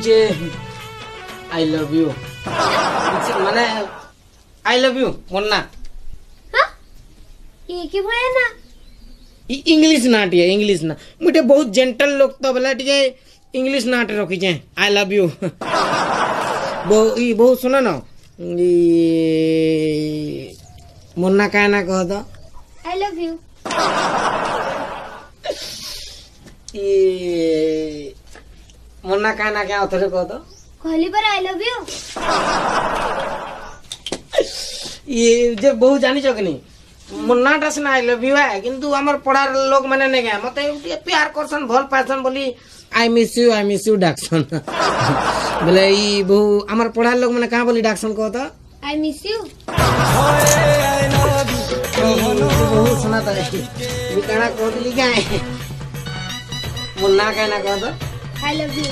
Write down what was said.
যে I love you মানে I love you Munna ये की भय ना इंग्लिश ना टे इंग्लिश ना मुझे बहुत जेंटल लोग तो बोला टे इंग्लिश ना टे रखी जे आई लव यू बहुत सुनो ना मुन्ना का ना कह दो आई लव यू मुन्ना का ना क्या उतरे कह दो कहली पर आई लव यू ये जो बहुत जानी चो नहीं मुन्ना टा सिना आई लव यू है किंतु हमर पढ़ार लोग माने नहीं गए मते प्यार करसन भल पासन बोली आई मिस यू डाक्सन बोले ई बहु हमर पढ़ार लोग माने कहां बोली डाक्सन को तो आई मिस यू बहुत सुना था ये कहना को दिली क्या है मुन्ना कहना को तो आई लव यू